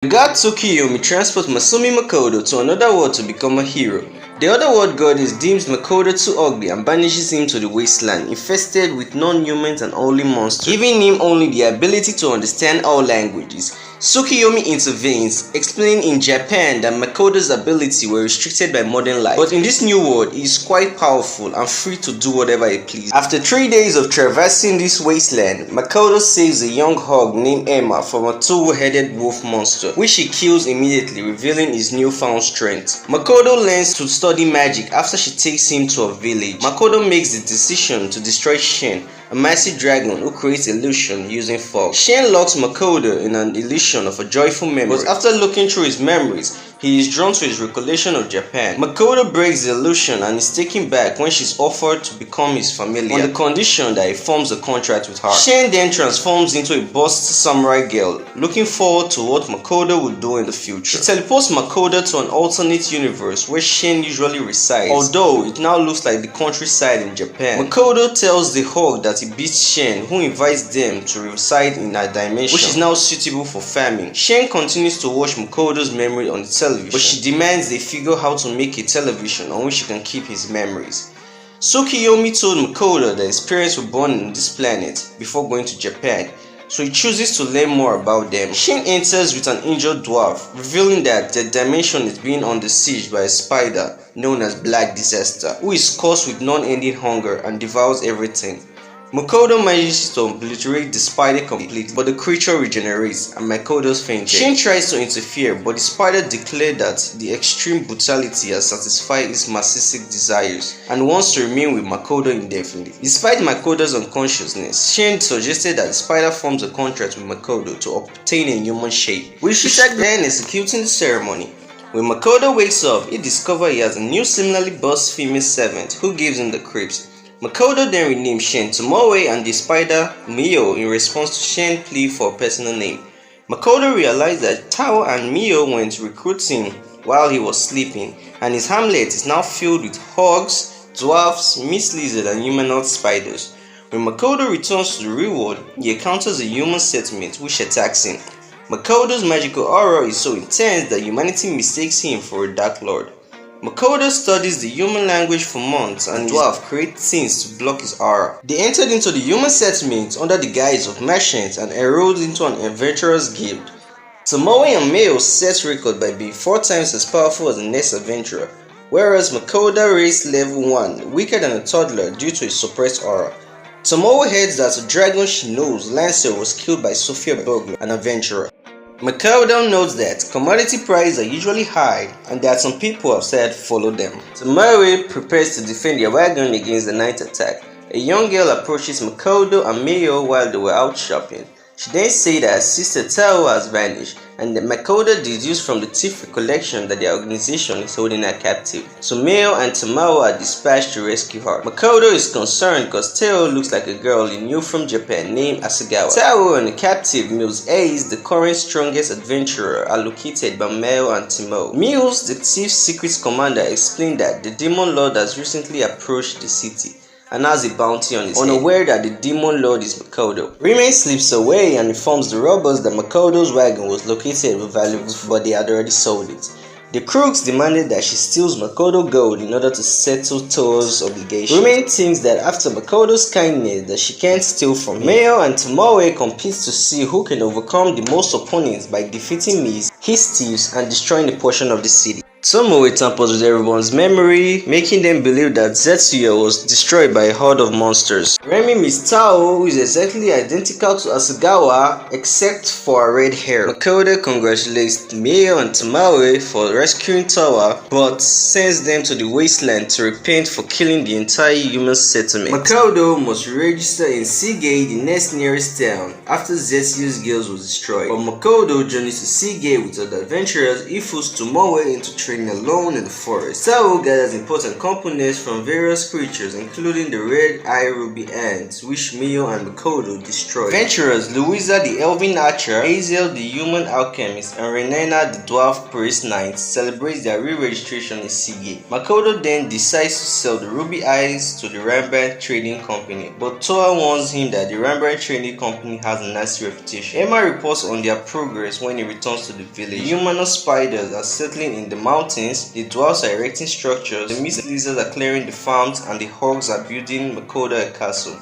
The god Tsukiyomi transports Masumi Makoto to another world to become a hero. The other world goddess deems Makoto too ugly and banishes him to the wasteland, infested with non-humans and only monsters, giving him only the ability to understand all languages. Tsukiyomi intervenes, explaining in Japan that Makoto's abilities were restricted by modern life, but in this new world he is quite powerful and free to do whatever he pleases. After 3 days of traversing this wasteland, Makoto saves a young hog named Emma from a two-headed wolf monster, which he kills immediately, revealing his newfound strength. Makoto learns to study magic after she takes him to a village. Makoto makes the decision to destroy Shen, a massive dragon who creates illusion using fog. Shen locks Makoto in an illusion of a joyful memory, but after looking through his memories, he is drawn to his recollection of Japan. Makoto breaks the illusion and is taken back when she is offered to become his familiar, on the condition that he forms a contract with her. Shen then transforms into a bossed samurai girl, looking forward to what Makoto would do in the future. She teleports Makoto to an alternate universe where Shen usually resides, although it now looks like the countryside in Japan. Makoto tells the hog that he beats Shen, who invites them to reside in a dimension which is now suitable for farming. Shen continues to watch Makoto's memory on the television, but she demands they figure out how to make a television on which she can keep his memories. Tsukiyomi told Makoto that his parents were born on this planet before going to Japan, so he chooses to learn more about them. Shen enters with an injured dwarf, revealing that their dimension is being under siege by a spider known as Black Disaster, who is cursed with non-ending hunger and devours everything. Makoto manages to obliterate the spider completely, but the creature regenerates and Makoto's fainted. Shen tries to interfere, but the spider declared that the extreme brutality has satisfied his narcissistic desires and wants to remain with Makoto indefinitely. Despite Makoto's unconsciousness, Shen suggested that the spider forms a contract with Makoto to obtain a human shape, which she then executing the ceremony. When Makoto wakes up, he discovers he has a new similarly bossed female servant who gives him the creeps. Makoto then renames Shen Tomoe and the spider Mio in response to Shen's plea for a personal name. Makoto realized that Tao and Mio went to recruit him while he was sleeping, and his hamlet is now filled with hogs, dwarfs, mist lizards, and humanoid spiders. When Makoto returns to the real world, he encounters a human settlement which attacks him. Makoto's magical aura is so intense that humanity mistakes him for a dark lord. Makoto studies the human language for months and dwarf creates scenes to block his aura. They entered into the human settlement under the guise of merchants and enrolled into an adventurers guild. Tomoe and Mio set record by being 4 times as powerful as the next adventurer, whereas Makoto raised level 1, weaker than a toddler due to his suppressed aura. Tomoe heads that a dragon she knows, Lancer, was killed by Sophia Burglar, an adventurer. Makoto notes that commodity prices are usually high and that some people have said follow them. Tomoe prepares to defend their wagon against the night attack. A young girl approaches Makoto and Mio while they were out shopping. She then says that her sister Tao has vanished, and that Makoto deduced from the thief recollection that their organization is holding her captive. So Mio and Tomoe are dispatched to rescue her. Makoto is concerned because Tao looks like a girl he knew from Japan named Asagawa. Tao and the captive Mills Ace, the current strongest adventurer, are located by Mio and Tomoe. Mills, the thief's secret commander, explained that the demon lord has recently approached the city and has a bounty on his head, unaware that the demon lord is Makoto. Rime slips away and informs the robbers that Makoto's wagon was located with valuables, but they had already sold it. The crooks demanded that she steals Makoto gold in order to settle Toa's obligation. Rime thinks that after Makoto's kindness that she can't steal from him. Mio and Tomoe compete to see who can overcome the most opponents by defeating Miz, his thieves, and destroying a portion of the city. Tomoe tampers with everyone's memory, making them believe that Zetsuya was destroyed by a horde of monsters. Remy meets Tao, who is exactly identical to Asagawa except for her red hair. Makoto congratulates Mio and Tomoe for rescuing Tao, but sends them to the wasteland to repent for killing the entire human settlement. Makoto must register in Seagate, the next nearest town, after Zetsuya's girls was destroyed. But Makoto journeys to Seagate with other adventurers. He fools Tomoe into training alone in the forest. Tao gathers important components from various creatures, including the red-eye ruby ants, which Mio and Makoto destroy. Adventurers Louisa the elven archer, Hazel the human alchemist, and Renana the dwarf priest knight celebrate their re-registration in Sige. Makoto then decides to sell the ruby eyes to the Rembrandt Trading Company, but Toa warns him that the Rembrandt Trading Company has a nasty reputation. Emma reports on their progress when he returns to the village. The humanoid spiders are settling in the mountains, the dwarves are erecting structures, the mist lizards are clearing the farms, and the hogs are building Makoto a castle.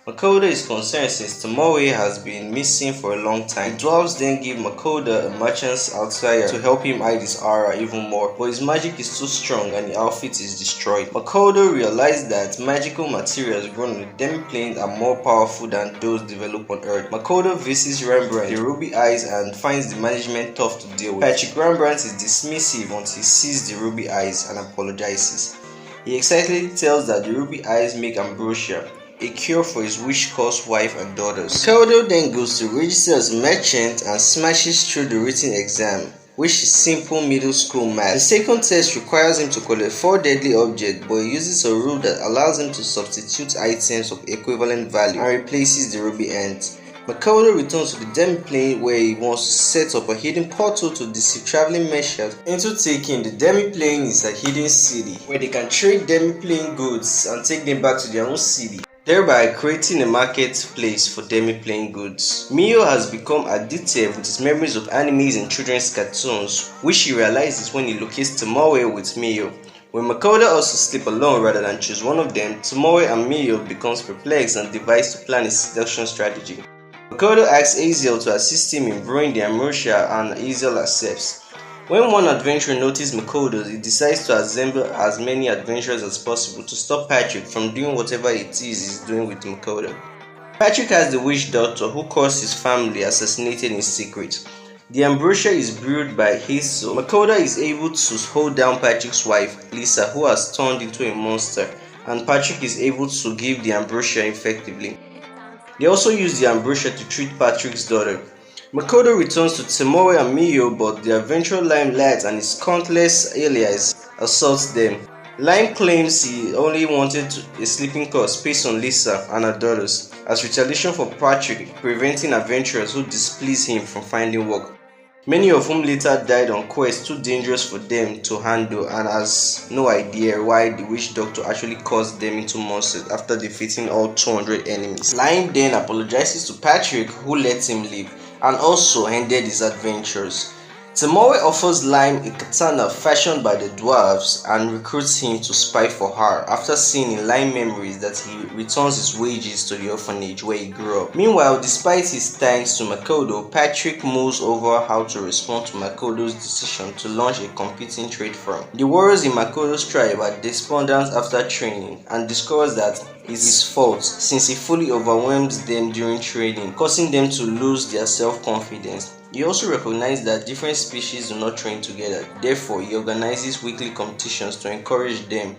Makoto is concerned since Tomoe has been missing for a long time. The dwarves then give Makoto a merchant's attire to help him hide his aura even more, but his magic is too strong and the outfit is destroyed. Makoto realizes that magical materials grown on the demi-plane are more powerful than those developed on Earth. Makoto visits Rembrandt, the Ruby Eyes, and finds the management tough to deal with. Patrick Rembrandt is dismissive until he sees the Ruby Eyes and apologizes. He excitedly tells that the Ruby Eyes make ambrosia, a cure for his witch-cursed wife and daughters. Makoto then goes to register as a merchant and smashes through the written exam, which is simple middle school math. The second test requires him to collect 4 deadly objects, but he uses a rule that allows him to substitute items of equivalent value and replaces the ruby ant. Makoto returns to the demi-plane where he wants to set up a hidden portal to deceive traveling merchants into taking the demi-plane is a hidden city where they can trade demi-plane goods and take them back to their own city, thereby creating a marketplace for demi-plane goods. Mio has become addicted with his memories of animes and children's cartoons, which he realizes when he locates Tomoe with Mio. When Makoto also sleeps alone rather than choose one of them, Tomoe and Mio becomes perplexed and devise to plan a seduction strategy. Makoto asks Hazel to assist him in brewing the ambrosia and Hazel accepts. When one adventurer notices Makoto, he decides to assemble as many adventurers as possible to stop Patrick from doing whatever it is he's doing with Makoto. Patrick has the witch doctor who caused his family assassinated in secret. The ambrosia is brewed by Hazel. Makoto is able to hold down Patrick's wife, Lisa, who has turned into a monster, and Patrick is able to give the ambrosia effectively. They also use the ambrosia to treat Patrick's daughter. Makoto returns to Tomoe and Mio, but the adventurer Lime Light and his countless allies assault them. Lime claims he only wanted a sleeping course based on Lisa and her daughters as retaliation for Patrick preventing adventurers who displease him from finding work, many of whom later died on quests too dangerous for them to handle, and has no idea why the witch doctor actually caused them into monsters after defeating all 200 enemies. Lime then apologizes to Patrick, who lets him live and also ended his adventures. Tomoe offers Lime a katana fashioned by the dwarves and recruits him to spy for her after seeing in Lime memories that he returns his wages to the orphanage where he grew up. Meanwhile, despite his thanks to Makoto, Patrick mulls over how to respond to Makoto's decision to launch a competing trade firm. The warriors in Makoto's tribe are despondent after training and discovers that it's his fault since he fully overwhelms them during training, causing them to lose their self-confidence. He also recognizes that different species do not train together, therefore he organizes weekly competitions to encourage them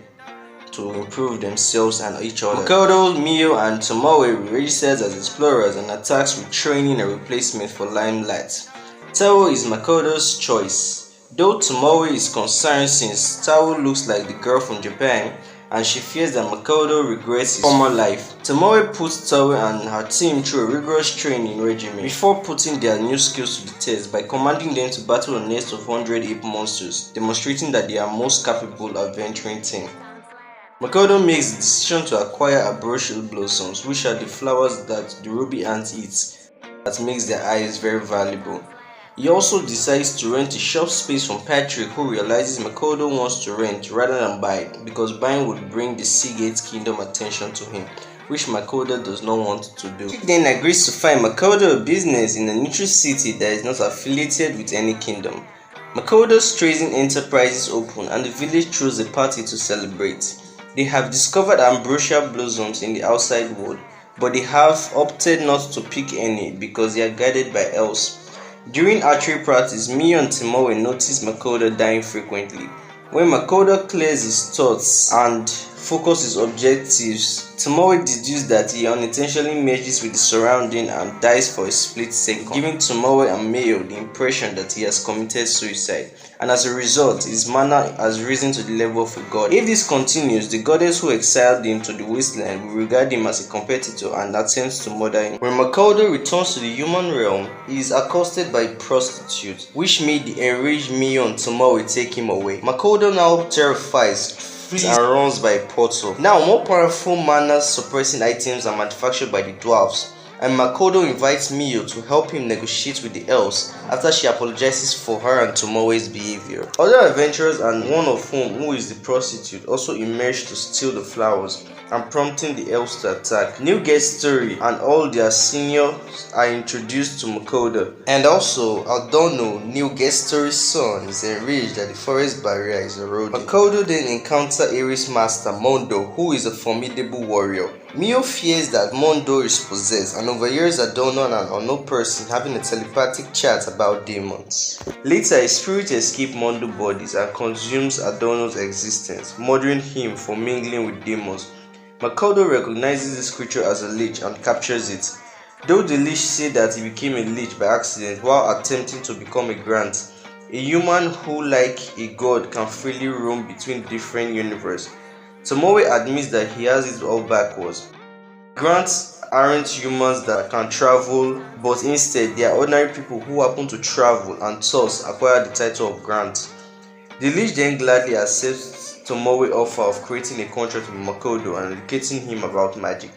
to improve themselves and each other. Makoto, Mio, and Tomoe registers as explorers and attacks with training a replacement for Limelight. Tao is Makoto's choice, though Tomoe is concerned since Tao looks like the girl from Japan and she fears that Makoto regrets his former life. Tomoe puts Tao and her team through a rigorous training regimen before putting their new skills to the test by commanding them to battle a nest of 100 ape monsters, demonstrating that they are most capable adventuring team. Makoto makes the decision to acquire ambrosia blossoms, which are the flowers that the ruby ant eats, that makes their eyes very valuable. He also decides to rent a shop space from Patrick, who realizes Makoto wants to rent rather than buy because buying would bring the Seagate Kingdom attention to him, which Makoto does not want to do. He then agrees to find Makoto a business in a neutral city that is not affiliated with any kingdom. Makoto's trading enterprise is open and the village throws a party to celebrate. They have discovered ambrosia blossoms in the outside world, but they have opted not to pick any because they are guarded by elves. During archery practice, Mio and Tomoe notice Makoto dying frequently. When Makoto clears his thoughts and focus his objectives, Tomoe deduces that he unintentionally merges with the surrounding and dies for a split second, giving Tomoe and Mayo the impression that he has committed suicide, and as a result, his mana has risen to the level of a god. If this continues, the goddess who exiled him to the wasteland will regard him as a competitor and attempts to murder him. When Makoto returns to the human realm, he is accosted by a prostitute, which made the enraged Mio and Tomoe take him away. Makoto, now terrified, flees and runs by a portal. Now, more powerful mana suppressing items are manufactured by the dwarves, and Makoto invites Mio to help him negotiate with the elves after she apologizes for her and Tomoe's behavior. Other adventurers, and one of who is the prostitute, also emerge to steal the flowers and prompting the elves to attack. New guest story and all their seniors are introduced to Makoto, and also Adorno, new guest story's son, is enraged that the forest barrier is eroding. Makoto then encounters Ares master Mondo, who is a formidable warrior. Mio fears that Mondo is possessed and overhears Adorno and an unknown person having a telepathic chat about demons. Later, a spirit escapes Mondo bodies and consumes Adorno's existence, murdering him for mingling with demons. Makoto recognizes this creature as a lich and captures it, though the lich say that he became a lich by accident while attempting to become a Grant, a human who, like a god, can freely roam between different universes. Tomoe admits that he has it all backwards. Grants aren't humans that can travel, but instead they are ordinary people who happen to travel and thus acquire the title of Grant. The lich then gladly accepts Tomoe's offer of creating a contract with Makoto and educating him about magic.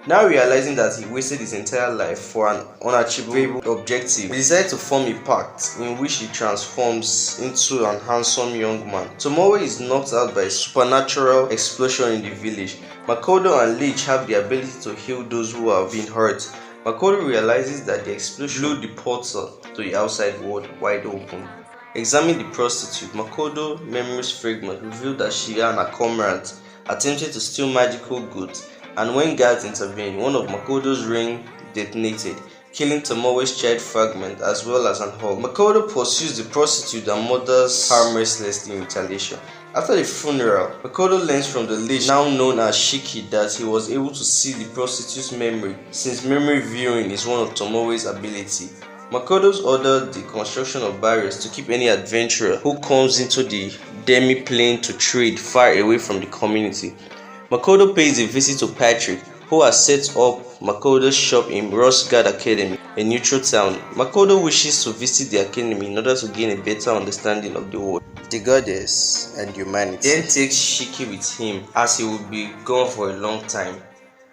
Now realizing that he wasted his entire life for an unachievable objective, he decides to form a pact in which he transforms into an handsome young man. Tomoe is knocked out by a supernatural explosion in the village. Makoto and Lich have the ability to heal those who have been hurt. Makoto realizes that the explosion blew the portal to the outside world wide open. Examining the prostitute, Makoto's memories fragment revealed that she and her comrades attempted to steal magical goods, and when guards intervened, one of Makoto's rings detonated, killing Tomoe's child fragment as well as an hog. Makoto pursues the prostitute and murders her mercilessly in retaliation. After the funeral, Makoto learns from the lich, now known as Shiki, that he was able to see the prostitute's memory, since memory viewing is one of Tomoe's abilities. Makoto's ordered the construction of barriers to keep any adventurer who comes into the demi-plane to trade far away from the community. Makoto pays a visit to Patrick, who has set up Makoto's shop in Rosgard Academy, a neutral town. Makoto wishes to visit the academy in order to gain a better understanding of the world, the goddess, and humanity. Then takes Shiki with him, as he will be gone for a long time,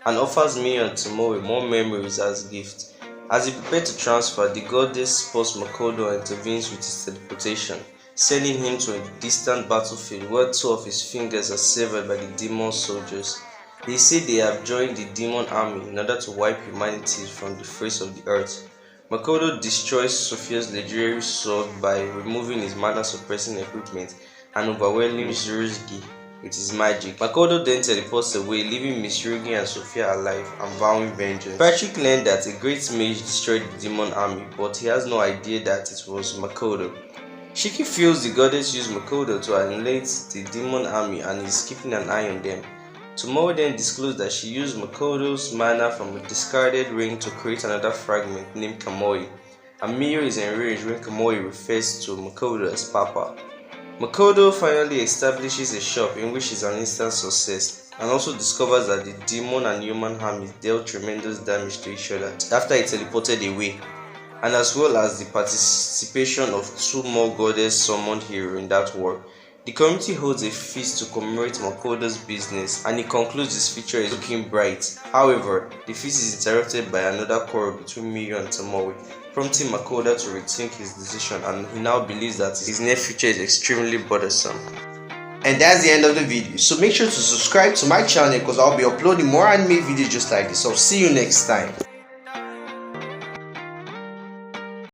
and offers Mio and Tomoe more memories as a gift. As he prepares to transfer, the goddess spots Makoto and intervenes with his teleportation, sending him to a distant battlefield where two of his fingers are severed by the demon soldiers. They say they have joined the demon army in order to wipe humanity from the face of the earth. Makoto destroys Sophia's legendary sword by removing his mana suppressing equipment and overwhelming Mitsurugi with his magic. Makoto then teleports away, leaving Mitsurugi and Sophia alive and vowing vengeance. Patrick learned that a great mage destroyed the demon army, but he has no idea that it was Makoto. Shiki feels the goddess used Makoto to annihilate the demon army and is keeping an eye on them. Tomoe then disclosed that she used Makoto's mana from a discarded ring to create another fragment named Kamoi, and Mio is enraged when Kamoi refers to Makoto as Papa. Makoto finally establishes a shop in which is an instant success, and also discovers that the demon and human armies dealt tremendous damage to each other after he teleported away, and as well as the participation of two more goddess summoned heroes in that war. The community holds a feast to commemorate Makoto's business, and it concludes his future is looking bright. However, the feast is interrupted by another quarrel between Mio and Tomoe, prompting Makoto to rethink his decision, and he now believes that his near future is extremely bothersome. And that's the end of the video. So make sure to subscribe to my channel because I'll be uploading more anime videos just like this. So see you next time.